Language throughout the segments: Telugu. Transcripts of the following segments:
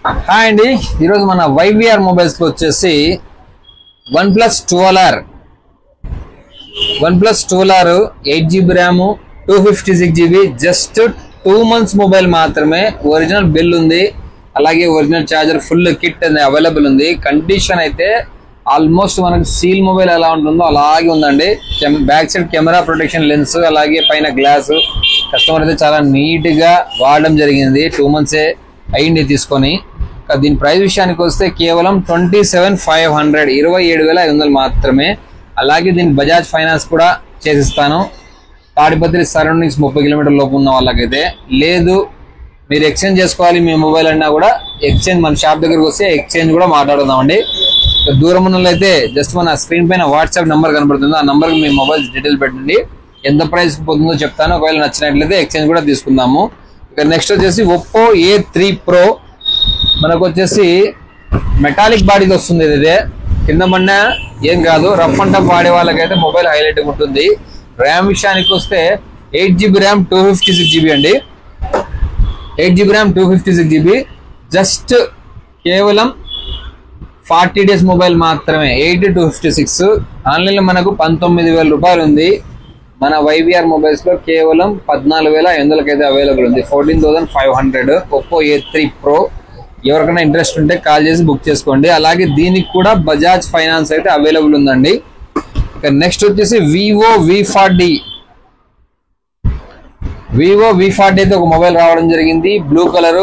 హాయ్ అండి, ఈరోజు మన వైవిఆర్ మొబైల్స్లో వచ్చేసి OnePlus 12R 8GB RAM 256GB just 2 months mobile మాత్రమే. ఒరిజినల్ బిల్ ఉంది, అలాగే ఒరిజినల్ ఛార్జర్ ఫుల్ కిట్ అనేది అవైలబుల్ ఉంది. కండిషన్ అయితే ఆల్మోస్ట్ మనకు సీల్ మొబైల్ ఎలా ఉంటుందో అలాగే ఉందండి. Back side camera protection lens, అలాగే పైన గ్లాస్. కస్టమర్ అయితే చాలా నీట్ గా వాడడం జరిగింది. 2 months అయింది తీసుకొని. దీని ప్రైస్ విషయానికి వస్తే కేవలం 27,500 27,500 మాత్రమే. అలాగే దీని బజాజ్ ఫైనాన్స్ కూడా చేసిస్తాను. తాడిపత్రి సరౌండింగ్స్ 30 కిలోమీటర్ల లోపు ఉన్న వాళ్ళకైతే. లేదు మీరు ఎక్స్చేంజ్ చేసుకోవాలి మీ మొబైల్ అన్నా కూడా ఎక్స్చేంజ్ మన షాప్ దగ్గరకు వస్తే ఎక్స్చేంజ్ కూడా మాట్లాడుదామండి. దూరం ఉన్న అయితే జస్ట్ మన స్క్రీన్ పైన వాట్సాప్ నెంబర్ కనబడుతుంది, ఆ నెంబర్ మీ మొబైల్ డీటెయిల్ పెట్టండి. ఎంత ప్రైస్ పోతుందో చెప్తాను. ఒకవేళ నచ్చినట్లయితే ఎక్స్చేంజ్ కూడా తీసుకుందాము. ఇక నెక్స్ట్ వచ్చేసి Oppo A3 Pro మనకు వచ్చేసి మెటాలిక్ బాడీకి వస్తుంది. ఇదే కింద పడినా ఏం కాదు, రఫ్ అండ్ టఫ్ వాడే వాళ్ళకైతే మొబైల్ హైలైట్ ఉంటుంది. ర్యామ్ విషయానికి వస్తే 8GB ర్యామ్ 256GB అండి. 8GB ర్యామ్ 256GB జస్ట్ కేవలం 40 days మొబైల్ మాత్రమే. 8/256 ఆన్లైన్లో మనకు 19,000 రూపాయలు ఉంది. మన వైవిఆర్ మొబైల్స్ లో కేవలం 14,500 అయితే అవైలబుల్ ఉంది. 14,500 Oppo A3 Pro. ఎవరికైనా ఇంట్రెస్ట్ ఉంటే కాల్ చేసి బుక్ చేసుకోండి. అలాగే దీనికి కూడా బజాజ్ ఫైనాన్స్ అయితే అవైలబుల్ ఉందండి. ఇక నెక్స్ట్ వచ్చేసి Vivo V40 అయితే ఒక మొబైల్ రావడం జరిగింది. Blue colour.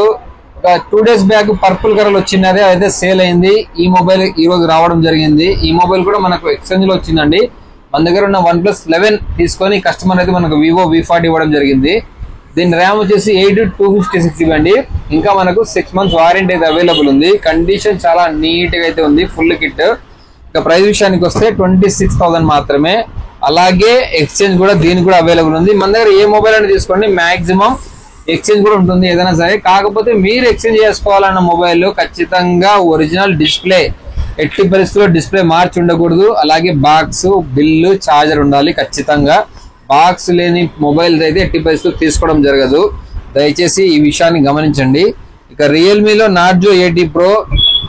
ఒక 2 days బ్యాక్ పర్పుల్ కలర్ వచ్చినది, అయితే సేల్ అయింది. ఈ మొబైల్ ఈ రోజు రావడం జరిగింది. ఈ మొబైల్ కూడా మనకు ఎక్స్చేంజ్ లో వచ్చిందండి. మన దగ్గర ఉన్న OnePlus 11 తీసుకొని కస్టమర్ అయితే మనకు Vivo V40 ఇవ్వడం జరిగింది. దీని ర్యామ్ వచ్చేసి 8/256GB అండి. ఇంకా మనకు 6 months వారంటీ అయితే అవైలబుల్ ఉంది. కండిషన్ చాలా నీట్ గా అయితే ఉంది, ఫుల్ కిట్. ఇక ప్రైస్ విషయానికి వస్తే 26,000 మాత్రమే. అలాగే ఎక్స్చేంజ్ కూడా దీనికి కూడా అవైలబుల్ ఉంది. మన దగ్గర ఏ మొబైల్ అని తీసుకోండి, మాక్సిమం ఎక్స్చేంజ్ కూడా ఉంటుంది ఏదైనా సరే. కాకపోతే మీరు ఎక్స్చేంజ్ చేసుకోవాలన్న మొబైల్ ఖచ్చితంగా ఒరిజినల్ డిస్ప్లే, ఎట్టి పరిస్థితుల్లో డిస్ప్లే మార్చి ఉండకూడదు. అలాగే బాక్స్, బిల్లు, ఛార్జర్ ఉండాలి ఖచ్చితంగా. బాక్స్ లేని మొబైల్ అయితే ఎట్టి పరిస్థితులు తీసుకోవడం జరగదు. దయచేసి ఈ విషయాన్ని గమనించండి. ఇక రియల్మీలో Narzo AT Pro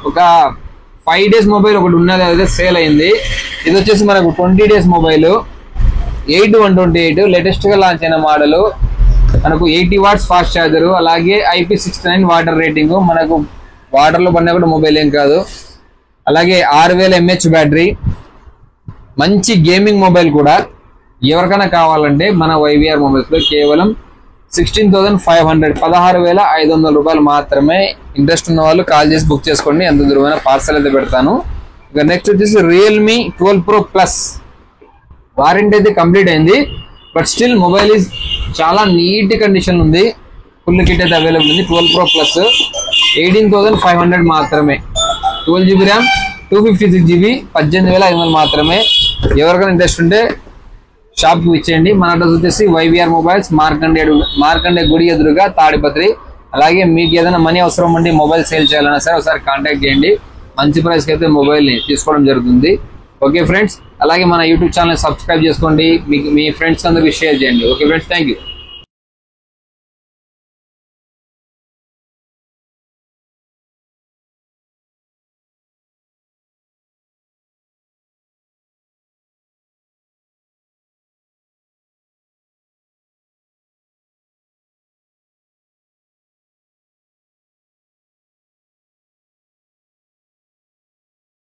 ఒక 5 days మొబైల్ ఒకటి ఉన్నది, అయితే సేల్ అయింది. ఇది వచ్చేసి మనకు 20 days మొబైల్. 8128 లేటెస్ట్ గా లాంచ్ అయిన మోడల్. మనకు 80 watts ఫాస్ట్ ఛార్జర్, అలాగే IP69 వాటర్ రేటింగ్. మనకు వాటర్ లో పడినా కూడా మొబైల్ ఏం కాదు. అలాగే 6000 mAh బ్యాటరీ. మంచి గేమింగ్ మొబైల్ కూడా. ఎవరికైనా కావాలంటే మన వైవిఆర్ మొబైల్స్ లో కేవలం 16,500 16,500 రూపాయలు మాత్రమే. ఇంట్రెస్ట్ ఉన్న వాళ్ళు కాల్ చేసి బుక్ చేసుకోండి. ఎంత దూరమైన పార్సల్ అయితే పెడతాను. ఇక నెక్స్ట్ వచ్చేసి Realme 12 Pro Plus. వారంటీ అయితే కంప్లీట్ అయింది, బట్ స్టిల్ మొబైల్ ఈజ్ చాలా నీట్ కండిషన్ ఉంది. ఫుల్ కిట్ అయితే అవైలబుల్ ఉంది. 12 Pro Plus 18,500 మాత్రమే. 12GB ర్యామ్ 256GB 18,500 మాత్రమే. ఎవరికైనా ఇంట్రెస్ట్ ఉంటే షాప్ కి ఇచ్చేయండి. మన అడ్రస్ వచ్చేసి వైవిఆర్ మొబైల్స్, మార్కండే గుడి ఎదురుగా, తాడిపత్రి. అలాగే మీకు ఏదైనా మనీ అవసరం ఉండి మొబైల్ సేల్ చేయాలన్నా సరే ఒకసారి కాంటాక్ట్ చేయండి. మంచి ప్రైస్కి అయితే మొబైల్ ని తీసుకోవడం జరుగుతుంది. ఓకే ఫ్రెండ్స్, అలాగే మన యూట్యూబ్ ఛానల్ సబ్స్క్రైబ్ చేసుకోండి. మీ ఫ్రెండ్స్ అందరికి షేర్ చేయండి. Okay friends, thank you.